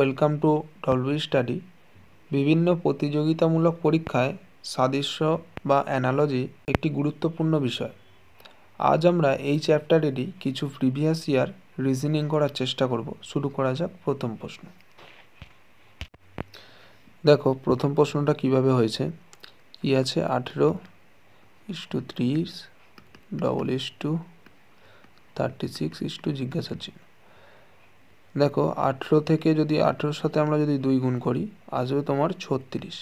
Welcome to W study. বিভিন্ন প্রতিযোগিতামূলক পরীক্ষায় সাদৃশ্য বা অ্যানালজি একটি গুরুত্বপূর্ণ বিষয়। আজ আমরা এই চ্যাপ্টারেরই কিছু প্রিভিয়াস ইয়ার রিজনিং করার চেষ্টা করব। শুরু করা যাক প্রথম প্রশ্ন। দেখো প্রথম প্রশ্নটা কিভাবে হয়েছে। কি আছে 18:30 36 জিজ্ঞাসা চিহ্ন। দেখো 18 থেকে যদি 18-র সাথে আমরা যদি 2 গুণ করি আসবে তোমার 36।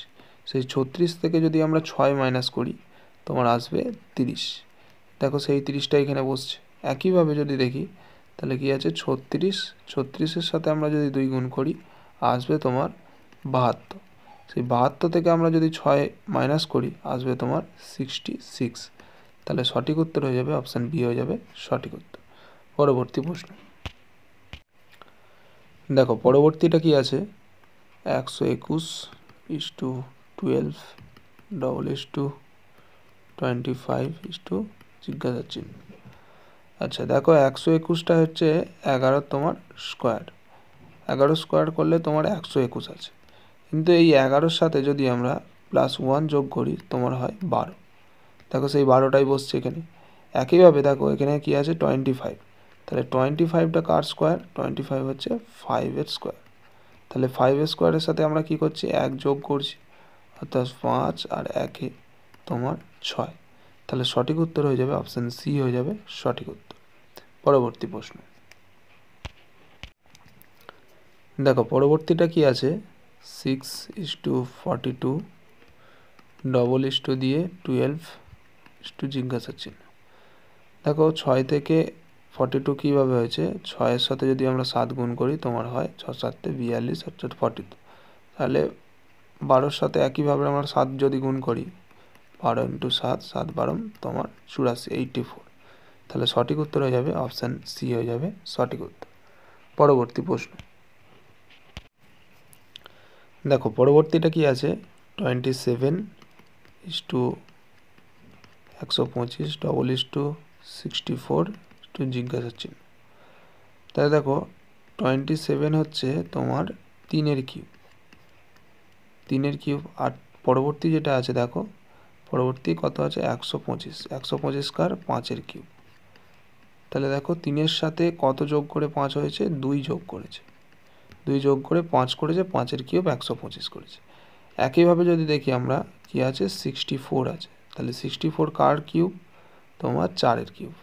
সেই 36 থেকে যদি আমরা 6 মাইনাস করি তোমার আসবে 30। দেখো সেই 30টা এখানে বসছে। একইভাবে যদি দেখি তাহলে কি আছে 36-এর সাথে আমরা যদি 2 গুণ করি আসবে তোমার 72। সেই 72 থেকে আমরা যদি 6 মাইনাস করি আসবে তোমার 66। তাহলে সঠিক উত্তর হয়ে যাবে অপশান বি হয়ে যাবে সঠিক উত্তর। পরবর্তী প্রশ্ন। দেখো পরবর্তীটা কি আছে 121:12 জিজ্ঞাসা চিহ্ন। আচ্ছা দেখো 121টা হচ্ছে 11 তোমার স্কোয়ার। 11 স্কোয়ার করলে তোমার 121 আছে, কিন্তু এই 11-র সাথে যদি আমরা +1 যোগ করি তোমার হয় 12। দেখো সেই 12টাই বসছে এখানে। একইভাবে দেখো এখানে কি আছে 25। তাহলে 25টা কার স্কোয়ার? 25 হচ্ছে 5-এর স্কোয়ার। তাহলে 5-এর স্কোয়ারের সাথে আমরা কি করছি 1 যোগ করছি, অর্থাৎ 5 আর 1-এ তোমার 6। তাহলে সঠিক উত্তর হয়ে যাবে অপশান সি হয়ে যাবে সঠিক উত্তর। পরবর্তী প্রশ্ন। দেখো পরবর্তীটা কি আছে 6:42 দিয়ে 12 জিজ্ঞাসা চিহ্ন। দেখো 6 থেকে 42 কীভাবে হয়েছে, 6-এর সাথে যদি আমরা 7 গুণ করি তোমার হয় 6 7 42 অর্থাৎ 42। তাহলে 12-র সাথে একইভাবে আমরা 7 যদি গুণ করি 12 × 7 7 12 তোমার 84 84। তাহলে সঠিক উত্তর হয়ে যাবে অপশান সি হয়ে যাবে সঠিক উত্তর। পরবর্তী প্রশ্ন। দেখো পরবর্তীটা কি আছে 27:125 64 জিজ্ঞাসা চিহ্ন। তাহলে দেখো 27 হচ্ছে তোমার 3-এর কিউব। 3-এর কিউব আর পরবর্তী যেটা আছে দেখো পরবর্তী কত আছে 125। 125 কার 5-এর কিউব। তাহলে দেখো 3-এর সাথে কত যোগ করে 5 হয়েছে 2 যোগ করেছে, 2 যোগ করে 5 করেছে, 5-এর কিউব 125 করেছে। একইভাবে যদি দেখি আমরা কি আছে 64 আছে। তাহলে 64 কার কিউব তোমার 4-এর কিউব।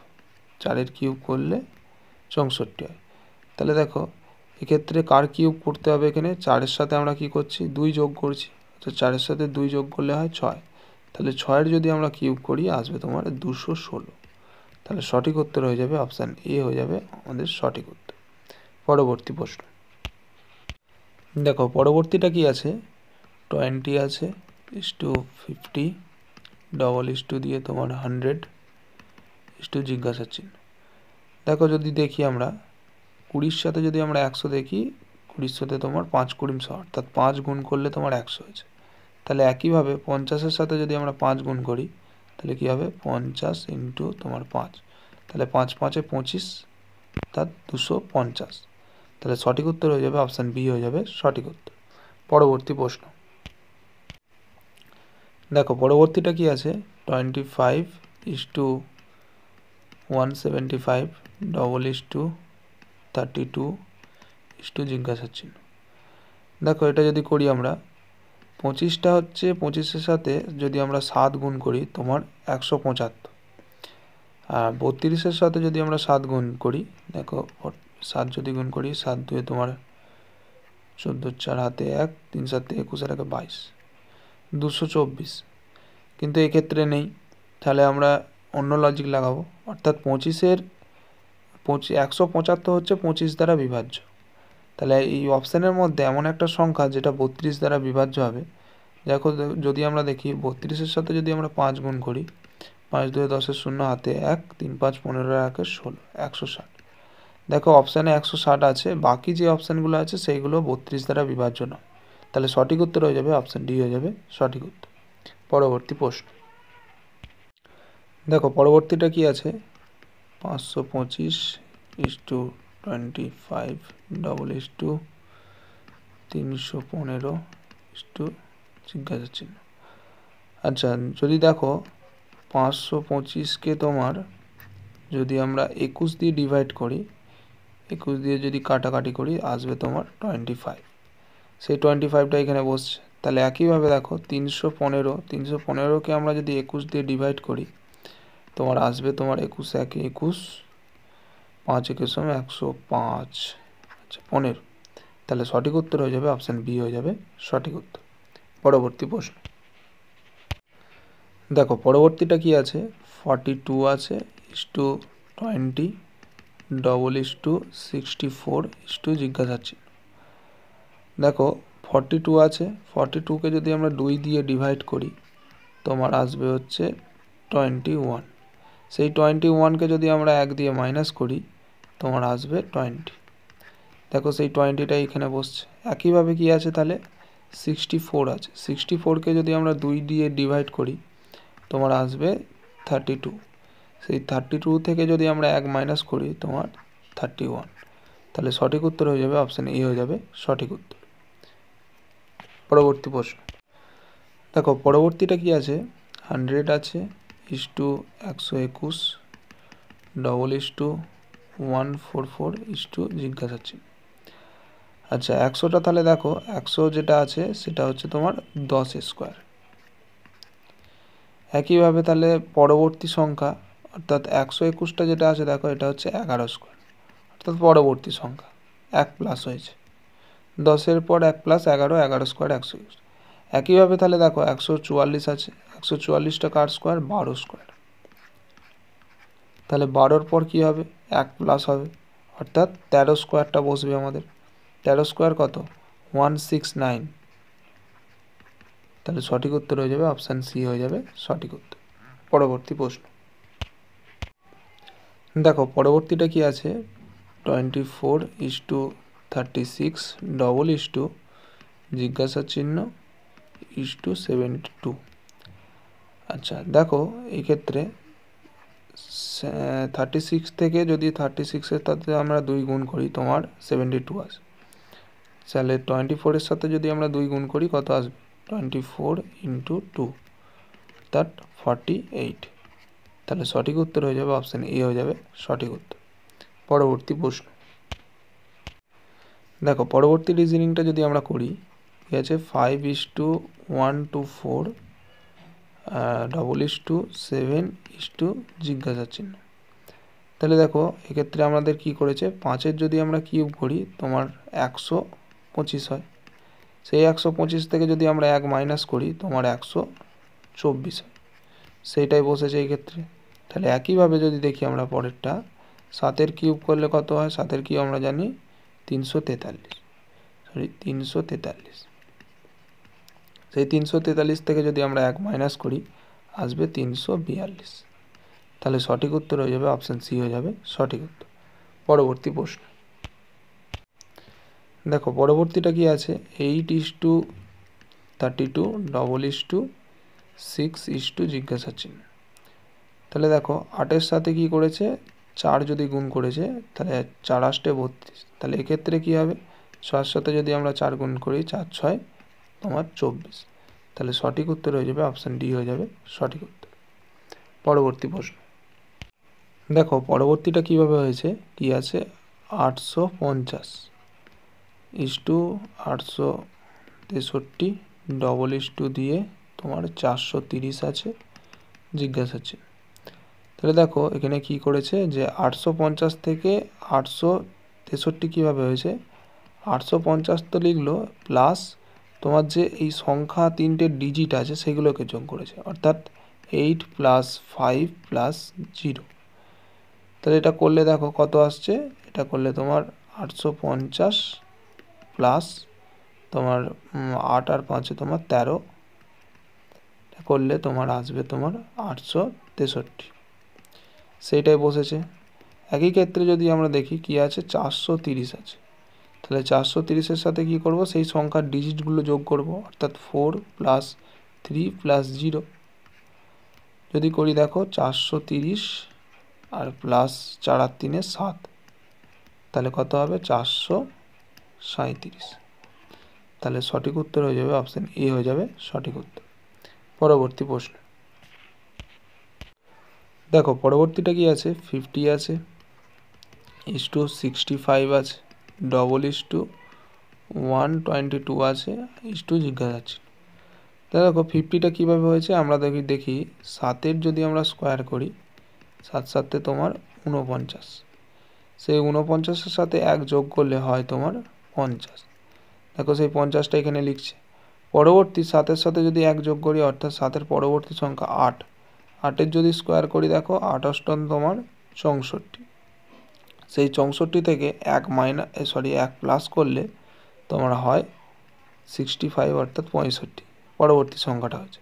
4-এর কিউব করলে 64 হয়। তাহলে দেখো এক্ষেত্রে কার কিউব করতে হবে, এখানে 4-এর সাথে আমরা কি করছি 2 যোগ করছি, তো 4-এর সাথে 2 যোগ করলে হয় 6। তাহলে 6-এর যদি আমরা কিউব করি আসবে তোমার 216। তাহলে সঠিক উত্তর হয়ে যাবে অপশান এ হয়ে যাবে আমাদের সঠিক উত্তর। পরবর্তী প্রশ্ন। দেখো পরবর্তীটা কি আছে 20 আছে 50 দিয়ে তোমার 100 জিজ্ঞাসা চিহ্ন। দেখো যদি দেখি আমরা 20-র সাথে যদি আমরা 100 দেখি 20-র সাথে তোমার 5 × 100 অর্থাৎ 5 গুণ করলে তোমার 100 হয়েছে। তাহলে একইভাবে 50-এর সাথে যদি আমরা 5 গুণ করি তাহলে কী হবে 50 × তোমার 5। তাহলে 5 5-এ 25 অর্থাৎ 250। তাহলে সঠিক উত্তর হয়ে যাবে অপশান বি হয়ে যাবে সঠিক উত্তর। পরবর্তী প্রশ্ন। দেখো পরবর্তীটা কি আছে 25:175 32 জিজ্ঞাসা চিহ্ন। দেখো এটা যদি করি আমরা 25টা হচ্ছে 25-এর সাথে যদি আমরা 7 গুণ করি তোমার 175। আর 32-এর সাথে যদি আমরা 7 গুণ করি দেখো 7 যদি গুণ করি 7 2 তোমার 14 4 হাতে 1 3 7 21 আর 22 224। কিন্তু এক্ষেত্রে নেই, তাহলে আমরা অন্য লজিক লাগাবো, অর্থাৎ 175 হচ্ছে 25 দ্বারা বিভাজ্য। তাহলে এই অপশানের মধ্যে এমন একটা সংখ্যা যেটা 32 দ্বারা বিভাজ্য হবে। দেখো যদি আমরা দেখি 32-এর সাথে যদি আমরা 5 গুণ করি 5 2 10 0 হাতে 1 3 5 15 1 16 160। দেখো অপশানে 160 আছে, বাকি যে অপশানগুলো আছে সেইগুলো 32 দ্বারা বিভাজ্য নয়। তাহলে সঠিক উত্তর হয়ে যাবে অপশান ডি হয়ে যাবে সঠিক উত্তর। পরবর্তী প্রশ্ন। দেখো পরবর্তীটা কি আছে 525:25 32 315 ইস্টু জিজ্ঞাসা চিহ্ন। আচ্ছা, যদি দেখো 525কে তোমার যদি আমরা 21 দিয়ে ডিভাইড করি, 21 দিয়ে যদি কাটাকাটি করি আসবে তোমার 25। সেই 25টা এখানে বসছে। তাহলে একইভাবে দেখো 315কে আমরা যদি 21 দিয়ে ডিভাইড করি তোমার আসবে তোমার 21 একে 21, 5 একের সময় 105, আচ্ছা 15। তাহলে সঠিক উত্তর হয়ে যাবে অপশান বি, হয়ে যাবে সঠিক উত্তর। পরবর্তী প্রশ্ন দেখো, পরবর্তীটা কি আছে, 42 আছে ইস্টু 20 ডবল ইস্টু 64 ইস্টু জিজ্ঞাসা চিহ্ন। দেখো 42 আছে, 42কে যদি আমরা 2 দিয়ে ডিভাইড করি তোমার আসবে হচ্ছে 21। সেই 21কে যদি আমরা 1 দিয়ে মাইনাস করি তোমার আসবে 20। দেখো সেই 20টা এখানে বসছে। একইভাবে কি আছে তাহলে 64 আছে, 64কে যদি আমরা 2 দিয়ে ডিভাইড করি তোমার আসবে 32। সেই 32 থেকে যদি আমরা 1 মাইনাস করি তোমার 31। তাহলে সঠিক উত্তর হয়ে যাবে অপশান এ, হয়ে যাবে সঠিক উত্তর। পরবর্তী প্রশ্ন দেখো, পরবর্তীটা কি আছে, 100 আছে ইস্টু 121 ডবল ইস্টু 144 ইস্টু জিজ্ঞাসা চিহ্ন। আচ্ছা 100টা তাহলে দেখো 100 যেটা আছে সেটা হচ্ছে তোমার 10 স্কোয়ার। একইভাবে তাহলে পরবর্তী সংখ্যা অর্থাৎ 121টা যেটা আছে দেখো এটা হচ্ছে 11 স্কোয়ার, অর্থাৎ পরবর্তী সংখ্যা 1 প্লাস হয়েছে, 10-এর পর 1 প্লাস 11, 11 স্কোয়ার 121। একইভাবে তাহলে দেখো 144 আছে, 144টা কার স্কোয়ার, 12 স্কোয়ার। তাহলে 12-র পর কী হবে, 1 প্লাস হবে, অর্থাৎ 13 স্কোয়ারটা বসবে আমাদের। 13 স্কোয়ার কত, 169। তাহলে সঠিক উত্তর হয়ে যাবে অপশান সি, হয়ে যাবে সঠিক উত্তর। পরবর্তী প্রশ্ন দেখো, পরবর্তীটা কি আছে, 24 ইস্টু 36 ডবল ইস্টু জিজ্ঞাসা চিহ্ন ইস্টু 72। আচ্ছা দেখো এই ক্ষেত্রে 36 থেকে যদি 36-এর সাথে আমরা 2 গুণ করি তোমার 72 আসে। তাহলে 24-এর সাথে যদি আমরা 2 গুণ করি কত আসবে, 24 ইন্টু 2 অর্থাৎ 48। তাহলে সঠিক উত্তর হয়ে যাবে অপশান এ, হয়ে যাবে সঠিক উত্তর। পরবর্তী প্রশ্ন দেখো, পরবর্তী রিজনিংটা যদি আমরা করি ঠিক আছে, 5 ইস্টু 124 ডবল ইস্টু 7 ইস্টু জিজ্ঞাসা চিহ্ন। তাহলে দেখো এক্ষেত্রে আমাদের কি করেছে, 5-এর যদি আমরা কিউব করি তোমার 125 হয়। সেই 125 থেকে যদি আমরা 1 মাইনাস করি তোমার 124 হয়, সেইটাই বসেছে এই ক্ষেত্রে। তাহলে একইভাবে যদি দেখি আমরা পরেরটা, 7-এর কিউব করলে কত হয়, 7-এর কিউব আমরা জানি 343, সরি 343। সেই 343 থেকে যদি আমরা 1 মাইনাস করি আসবে 342। তাহলে সঠিক উত্তর হয়ে যাবে অপশান সি, হয়ে যাবে সঠিক উত্তর। পরবর্তী প্রশ্ন দেখো, পরবর্তীটা কি আছে, 8 ইস্টু 32 ডবল ইস্টু 6 ইস্টু জিজ্ঞাসা চিহ্ন। তাহলে দেখো 8-এর সাথে কি করেছে, 4 যদি গুণ করেছে তাহলে 4 8 32। তাহলে এক্ষেত্রে কি হবে, 6-এর সাথে যদি আমরা 4 গুণ করি 4 6 তোমার 24। তাহলে সঠিক উত্তর হয়ে যাবে অপশান ডি, হয়ে যাবে সঠিক উত্তর। পরবর্তী প্রশ্ন দেখো, পরবর্তীটা কিভাবে হয়েছে, কি আছে 850 ইস্টু 863 ডবল ইস্টু দিয়ে তোমার 430 আছে জিজ্ঞাসা চিহ্ন। তাহলে দেখো এখানে কি করেছে যে 850 থেকে 863 কীভাবে হয়েছে, 850 তো লিখলো প্লাস তোমার যে এই সংখ্যা 3টে ডিজিট আছে সেগুলোকে যোগ করেছে, অর্থাৎ 8 প্লাস 5 প্লাস 0। তাহলে এটা করলে দেখো কত আসছে, এটা করলে তোমার 850 প্লাস তোমার 8 আর 5-এ তোমার 13 করলে তোমার আসবে তোমার 863, সেইটাই বসেছে। একই ক্ষেত্রে যদি আমরা দেখি কি আছে, 430 আছে। তাহলে 430-এর সাথে কি করব, সেই সংখ্যার ডিজিটগুলো যোগ করব, অর্থাৎ 4 প্লাস 3 প্লাস 0 যদি করি দেখো 430 আর প্লাস 4 আর 3 7, তাহলে কত হবে 437। তাহলে সঠিক উত্তর হয়ে যাবে অপশান এ হয়ে যাবে সঠিক উত্তর। পরবর্তী প্রশ্ন দেখো, পরবর্তীটা কি আছে, 50 আছে, ইস্টু 65 আছে, ডবল ইস্টু 122 আছে, ইস্টু জিজ্ঞাসা চিহ্ন। দেখো 50টা কীভাবে হয়েছে আমরা দেখি 7-এর যদি আমরা স্কোয়ার করি, 7 7 তোমার 49, সেই 49-এর সাথে 1 যোগ করলে হয় তোমার 50। দেখো সেই 50টা এখানে লিখছে। পরবর্তী 7-এর সাথে যদি 1 যোগ করি অর্থাৎ 7-এর পরবর্তী সংখ্যা 8, 8-এর যদি স্কোয়ার করি দেখো 8 অষ্টম তোমার 64, সেই 64 থেকে 1 প্লাস করলে তোমার হয় 65 অর্থাৎ 65, পরবর্তী সংখ্যাটা হচ্ছে।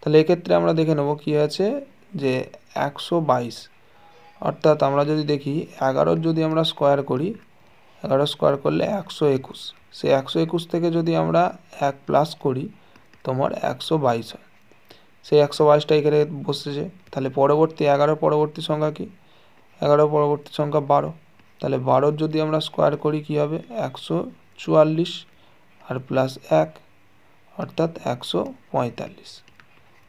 তাহলে এক্ষেত্রে আমরা দেখে নেব কী আছে যে 122, অর্থাৎ আমরা যদি দেখি 11-র যদি আমরা স্কোয়ার করি, 11 স্কোয়ার করলে 121, সেই 121 থেকে যদি আমরা 1 প্লাস করি তোমার 122 হয়, সেই 122টা এখানে বসেছে। তাহলে পরবর্তী 11 পরবর্তী সংখ্যা কি, 11 পরবর্তী সংখ্যা 12, তাহলে 12-র যদি আমরা স্কোয়ার করি কি হবে 144 আর প্লাস 1 অর্থাৎ 145,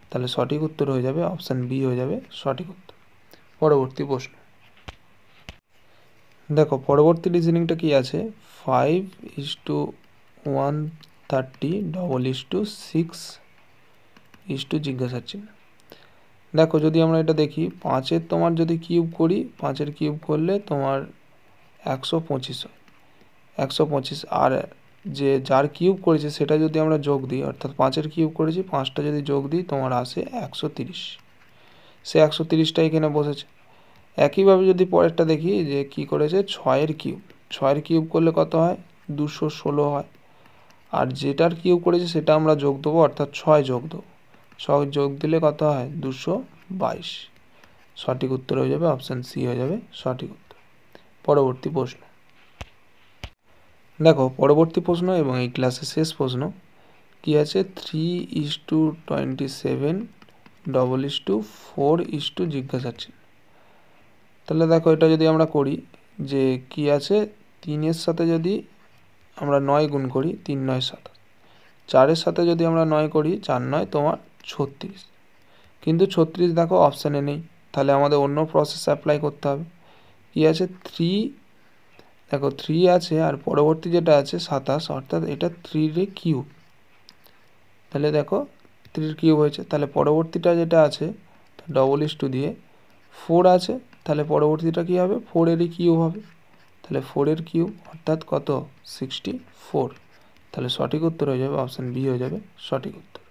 তাহলে সঠিক উত্তর হয়ে যাবে অপশান বি হয়ে যাবে সঠিক উত্তর। পরবর্তী প্রশ্ন দেখো, পরবর্তী রিজনিংটা কি আছে, 5:130 ডবল ইস্টু 6 ইস্টু জিজ্ঞাসার চিহ্ন। দেখো যদি আমরা এটা দেখি 5-এর তোমার যদি কিউব করি, 5-এর কিউব করলে তোমার 125 হয়, 125, আর যে যার কিউব করেছে সেটা যদি আমরা যোগ দিই, অর্থাৎ 5-এর কিউব করেছি 5টা যদি যোগ দিই তোমার আসে 130, সে 130টা এখানে বসেছে। একইভাবে যদি পরেরটা দেখি যে কি করেছে 6-এর কিউব, 6-এর কিউব করলে কত হয় 216 হয়, আর যেটার কিউব করেছে সেটা আমরা যোগ দেবো অর্থাৎ 6 যোগ দেবো, 6 যোগ দিলে কত হয় 222, সঠিক উত্তর হয়ে যাবে অপশান সি হয়ে যাবে সঠিক উত্তর। পরবর্তী প্রশ্ন দেখো, পরবর্তী প্রশ্ন এবং এই ক্লাসের শেষ প্রশ্ন কি আছে, 3:27 ডবল ইস্টু 4 ইস্টু জিজ্ঞাসার চিহ্ন। তাহলে দেখো এটা যদি আমরা করি যে কি আছে, 3-এর সাথে যদি আমরা 9 গুণ করি 3 9 7, 4-এর সাথে যদি আমরা 9 করি 4 9 তোমার 36, কিন্তু 36 দেখো অপশানে নেই, তাহলে আমাদের অন্য প্রসেস অ্যাপ্লাই করতে হবে। কি আছে 3, দেখো 3 আছে আর পরবর্তী যেটা আছে 27, অর্থাৎ এটা 3-এর কিউব, তাহলে দেখো 3-এর কিউব হয়েছে, তাহলে পরবর্তীটা যেটা আছে ডবল ইস্টু দিয়ে 4 আছে, তাহলে পরবর্তীটা কী হবে 4-এরই কিউব হবে, তাহলে 4-এর কিউব অর্থাৎ কত 64, তাহলে সঠিক উত্তর হয়ে যাবে অপশান বি হয়ে যাবে সঠিক উত্তর।